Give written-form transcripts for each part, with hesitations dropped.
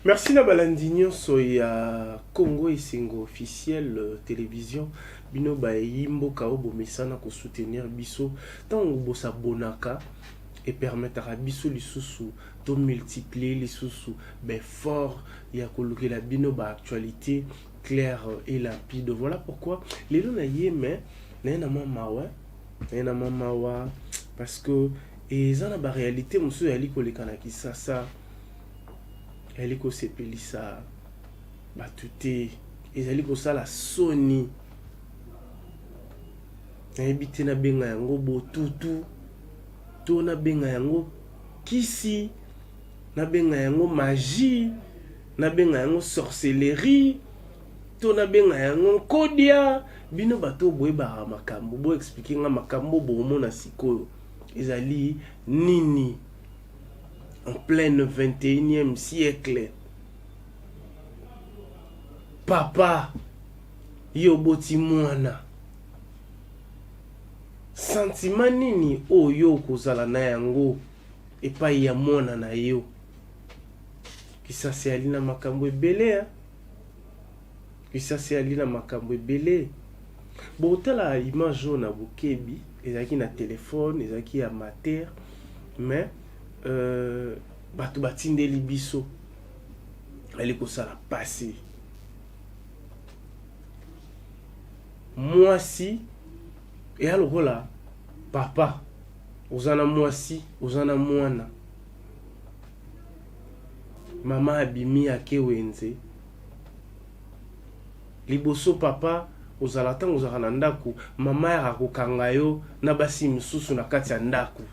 Merci na balandinyo soya Congo Isengo officiel télévision bino ba yimbo ka obo mesana ko soutenir biso tant bosa bonaka et permettre à biso lisusu to multiplier lisusu ben fort ya koluki la bino ba actualité claire et limpide. Voilà pourquoi les gens na yeme na mama parce que et ça na ba réalité musu ya liko lekana ki ça elle est ko sepelisa batute ezali ko sala soni na ebite na benga yango botutu to na benga yango kisi na benga yango magie na benga yango sorcellerie to na benga yango kodia bino bato boyeba makambo bo expliquer nga makambo bo mona sikoyo ezali nini en plein 21e siècle. Papa, yo boti mwana. Sentiment nini oyo kozala na yango epai ya mwana na yo. Kisasi alina makambo ebele. Kisasi alina makambo ebele. Botala image na bokebi, ezaki na téléphone, ezaki ya mater, mais bato batindeli biso ali kosala passé mwasi et alokola papa ozana mwasi ozana mwana mama abimi ake wenze liboso papa ozala tango ozala na ndaku mama ya kokanga yo na basi misusu na kati ya ndaku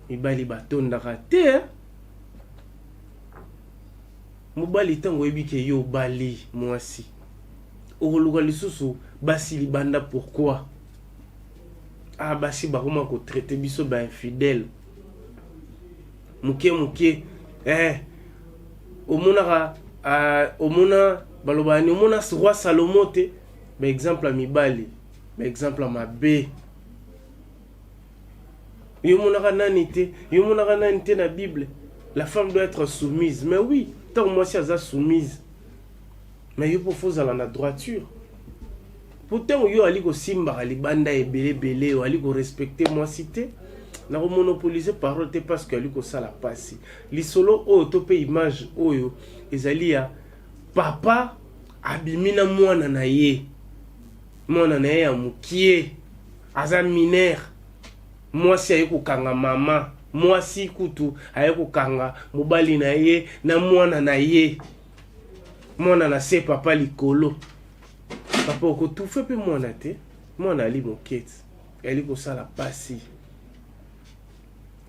mibali batondaka te mobali tango ebike yo bali mwasi okoluka lisusu basi libanda pourquoi basi bakoma ko traiter biso ba infidèle muke omona balobani omona roi Salomon te ba exemple mibali ba exemple mabe yo monaka nani te na Bible. La femme doit être soumise. Mais oui, tant moi si elle est soumise. Mais yo pour faire la droiture. Pourtant yo ali ko simba ali banda ebele o ali ko respecter moi cité. Na ko monopoliser parole te parce que ali ko sala passer. Li solo o to pe image oyo ezali ya papa abimina mwana na ye. Mwana na ye ya mukie. Aza mineur. Mwasi aye kokanga mama, mwasi kutu aye kokanga mobali na ye na mwana na ye. Mwana na se papa likolo. Papa oko tufe pe mwana te, mwana ali mokete. Ali kosala pasi.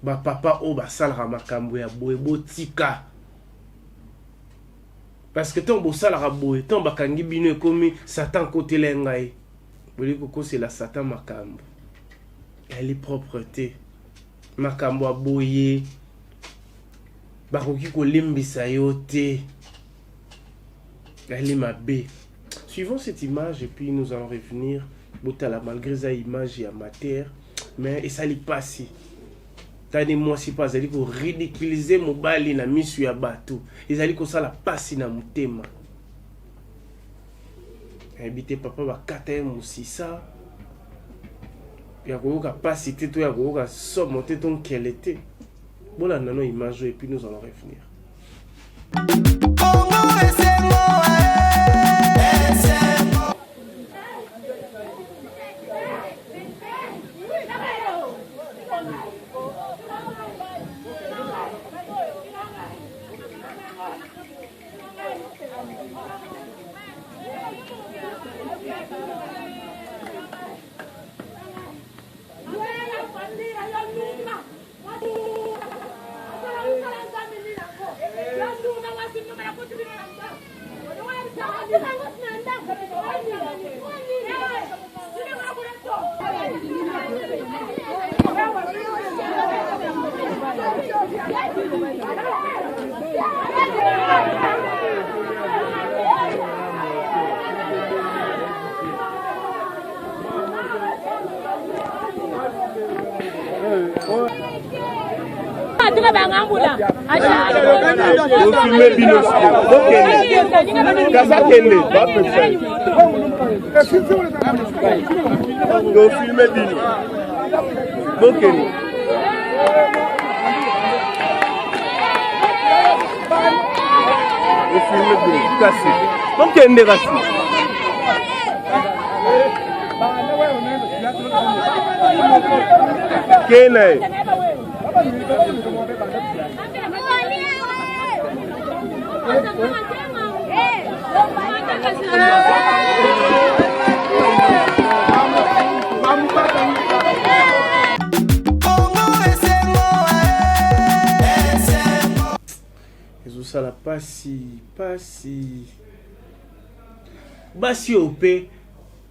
Ba papa o ba salaka makambo ya boye botika. Parce que ton bo salaka boye, ton bakangi bino ekomi Satan kotela ngai. Boli koko c'est la Satan makambo. Elle est propreté. Makambo aboye. Bakoki ko limbisa yo te. Elle est mabe. Suivons cette image et puis nous allons revenir. Botala malgré cette image ya mater, mais et ça li passe. Tani moi si pas ali ko ridiculiser mobali na misu ya bato. Ezali ko sala passe na mutema. Invité papa ba kata musisa. ya koyoka pasi te to ya koyoka somme te to nkele te. Voilà nano image et puis nous allons revenir. Ça la basi ope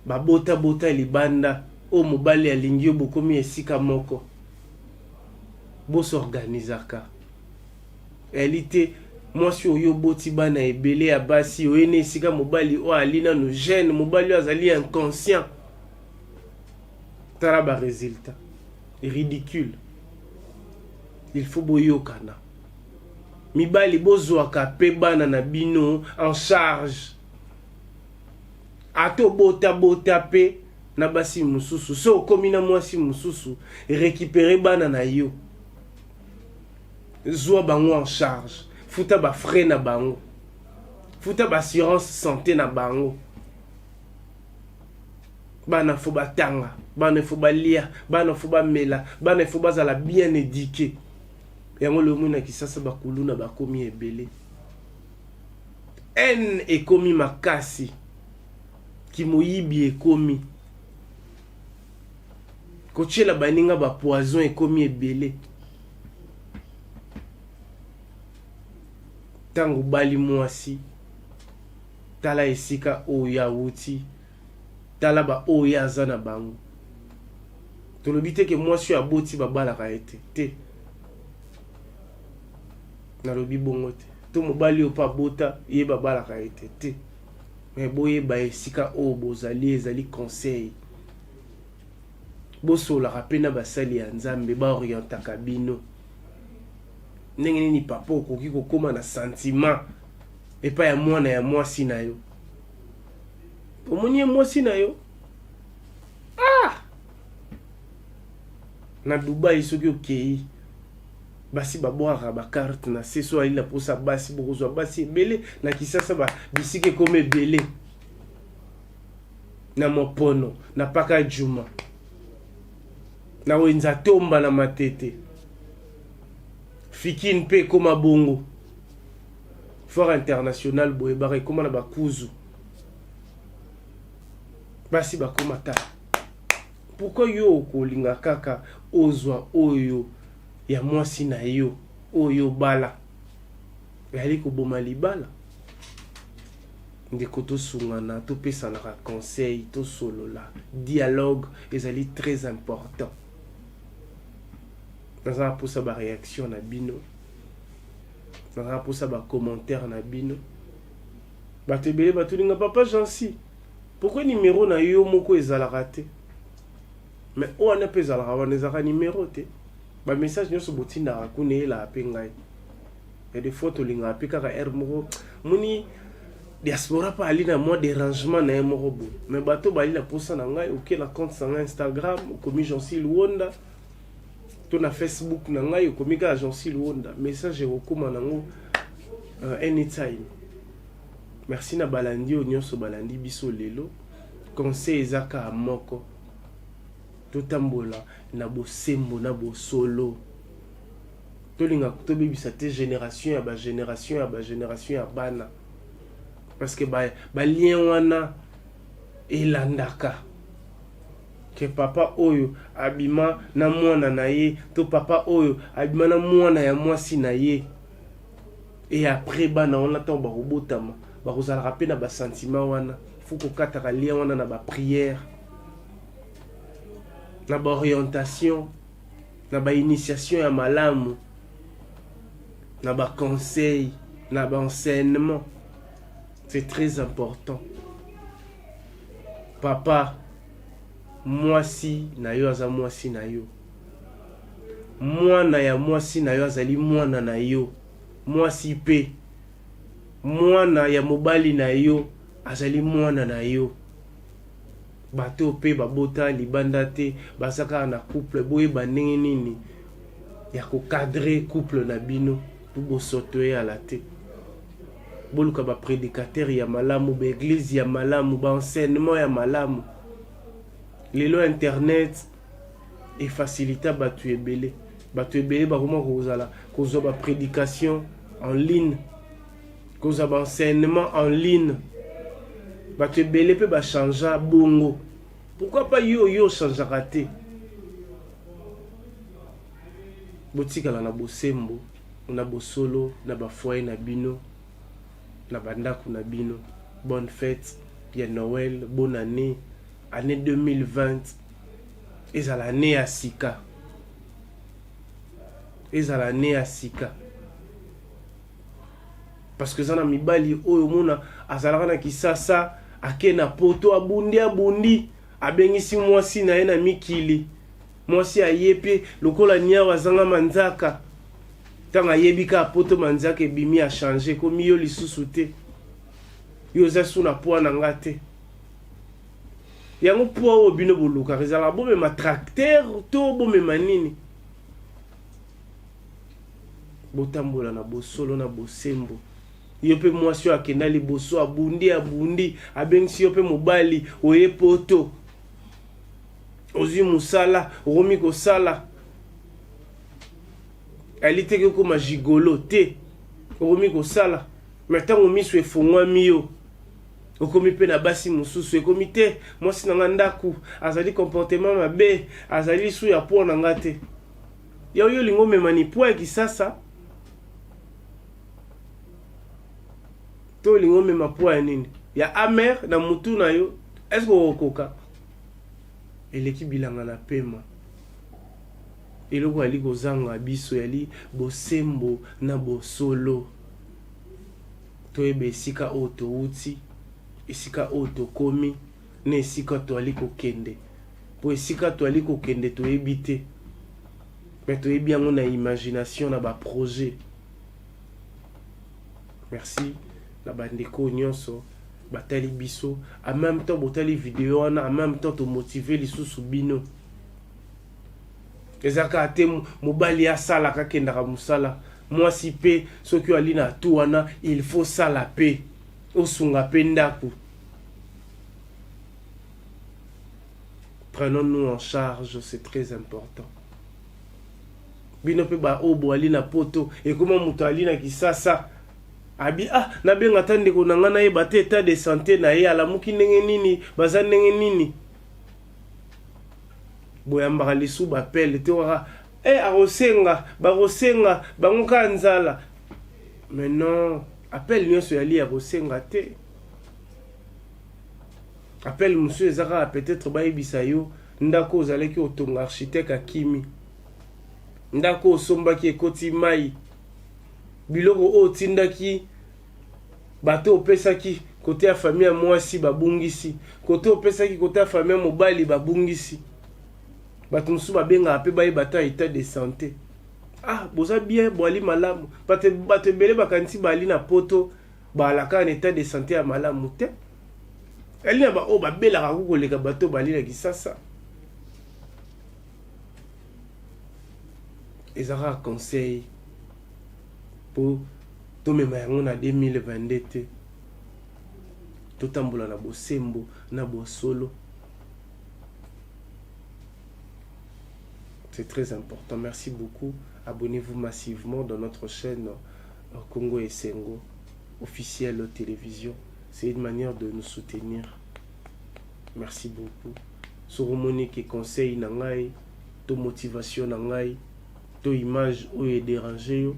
babota bota libanda o mobali alingi bokomi esika moko bo s'organisaka elite mwasi oyo boti bana ebele ya basi oyene esika mobali o alina no jeune mobali azali inconscient tala ba résultat ridicule. Il faut boyokana mibali bozwaka pe bana na bino en charge ato bota bota pe na basi mususu so komi na mwasi mususu récupérer bana na yo zwa bango en charge futa ba frais na bango futa ba assurance santé na bango bana fo batanga bana fo balia bana fo bamela bana fo bazala bien éduqué. Yango le mona kisasa bakuluna bakomi ebele en ekomi makasi kimoyibi ekomi kochela baninga ba poison ekomi ebele tango bali mwasi tala esika oya wuti tala ba oya azana bango tolobi te ke mwasi aboti babalaka ete te nalobi bongo te to mobali o pa bota ye babalaka ete te mais boye ba esika o bozali ezali conseil bosolaka pe na basali ya nzambe baorientaka bino ndenge nini papa okoki kokóma na sentiment epai ya mwana ya mwasi na yo omoni ye mwasi na yo na Dubai soki okei basi babwaka bakarte na seso alila posa basi bokozwa basi ebele na kisasa ba bisike kome ebele na mopono na paka juma na wenza tomba na matete fikin pe koma bongo fort international boyebaka ekoma na bakuzu basi bakoma ta pourquoi yo okolinga kaka ozwa oyo ya mwasi na yo oyo bala yali koboma libala ndeko tosungana topesanaka conseil tosolola dialogue ezali très important nazala posa ba réaction na bino nazala posa ba commentaire na bino bato ebele batolinga papa Jansi pourquoi numéro na yo moko ezalaka te mais wana pe ezalaka wana ezalaka numéro te ba message nyonso botindaka kuna eyelaka mpe ngai ya des fois tolingaka mpe kaka r moko moni diaspora pa ali na moi dérangement na moko bo mais bato bali la posa na ngai OK na compte sur Instagram komi Jean-Sil Wonda to na Facebook na ngai komi ka Jean-Sil Wonda message ekokoma nango anytime. Merci na balandi nyonso balandi biso lelo conseil ezaka moko totambola na bosembo na bosolo tolinga tobebisa te génération ya ba génération ya bana parce que ba lien wana elandaka que papa oyo abima na mwana na ye to papa oyo abima na mwana ya mwasi na ye et après bana on attend ba robotama ba kozala rappeler na ba sentiment wana faut ko kataka lien wana na ba prière na ba orientation na ba initiation ya malamu na ba conseil na ba enseignement. C'est très important. Papa, moi si na yo aza moi si na yo. Mwana ya moi si na yo azali mwana na yo. Moi si pe. Mwana ya mobali na yo azali mwana na yo. Bato pe babota libanda te basaka na couple boye bandenge nini ya ko cadrer couple na bino pour bosotoyer à la tête. Boluka ba prédicateur ya malamu ba église ya malamu ba enseignement ya malamu lelo internet et facilita batu ebele ba koma kozala kozo ba prédication en ligne kozo ba enseignement en ligne batu ebele pe ba changer bongo. Pourquoi pas yo changer raté botikala na bosembo na bosolo na ba foyer na bino na bandako na bino. Bonne fête ya Noël, bonne année 2020 ezala année ya sika parce que zana mibali oyo mona azalaka na kisasa ake na poto abundi abengisi mwasi na ye na mikili mwasi ayepe lokola nia wazanga manzaka tanga yebika poto manzaka ebimi a changer komi yo lisusu te yo za suna poa na ngate yango poa o bino boluka rezala bombe ma tracteur to bombe manini botambola na bosolo na bosembo yo pe mwasi akenda liboso abundi abengisi yo pe mobali oye poto ozi musala romi ko sala alite ke koma gigolo te romi ko sala maintenant o miso efongwa miyo okomi pe na basi mususu ekomi te mwasi na ndaku azali comportement mabe azali su ya po na ngate yo lingo memani po ya kisasa to lingo mema po ya nini ya amer na mutu na yo est-ce que okoka eleki bilanga na pema eloko ali kozanga biso yali bosembo na bosolo to ebe sika oto uti esika oto komi na esika to ali kokende po esika to ali kokende to ebite mais to ebi yango na imagination na ba projet. Merci la bandeko nyonso batali biso en même temps botali vidéo wana en même temps to motiver lisusu bino ezaka ate mobali asala kakendaka musala mwasi pe soki ali na tu wana il faut sala pe osunga pe ndaku. Prenons-nous en charge, c'est très important. Bino pe ba obo ali na poto et comment muto ali na kisasa abi na benga tande ko nanga na ye bate état de santé na ye ala muki ndenge nini baza ndenge nini boyamba lisu ba pele te wara arosenga bango kanzala mais non appel nyonso yali ya rosenga te appel monsieur ezaka peut-être bayebisa yo ndako ozalaki otonga architecte akimi ndako osombaki ekoti mai biloko o tindaki bato opesaki kote ya famille mwasi babungisi kote opesaki kote ya famille mobali babungisi bato musu babenga pe baye bata état de santé boza bien boali malamu bato bele bakanisi bali na poto balaka en état de santé ya malamu te ali na ba o babelaka kukoleka bato balila kisasa ezaka conseil pour tomema yango na 2022 te totambola na bosembo na bosolo. C'est très important. Merci beaucoup. Abonnez-vous massivement dans notre chaîne Congo Esengo officielle télévision. C'est une manière de nous soutenir. Merci beaucoup. Soromoni qui conseille nangai, to motivation nangai, to image ou est dérangé.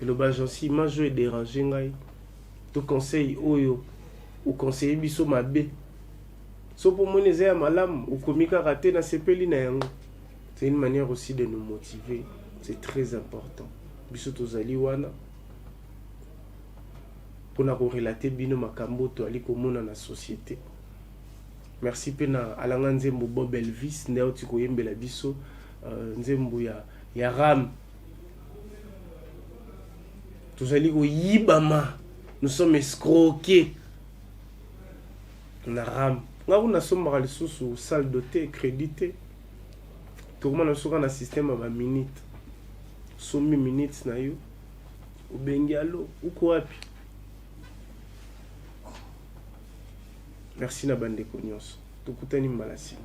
Et le bas aussi image ou est dérangé ngai. To conseil oyo ou conseiller biso mabe. So pour moi les malam ou komika raté na sepeli na yango. C'est une manière aussi de nous motiver. C'est très important. Biso tozali wana. Pour nous relater bino makambo to ali komona na société. Merci pena alanga nzembo Bob Elvis ndeo tiko yembela biso nzembo ya ram. Tozali ko yibama. Nous sommes escroqués. On a ram. Nous sommes à la salle de thé crédité. Tout le monde a un système à 20 minutes. 100 minutes na yo. Ou bengalo ou quoi. Merci na bande konyos. Tukutani malasi.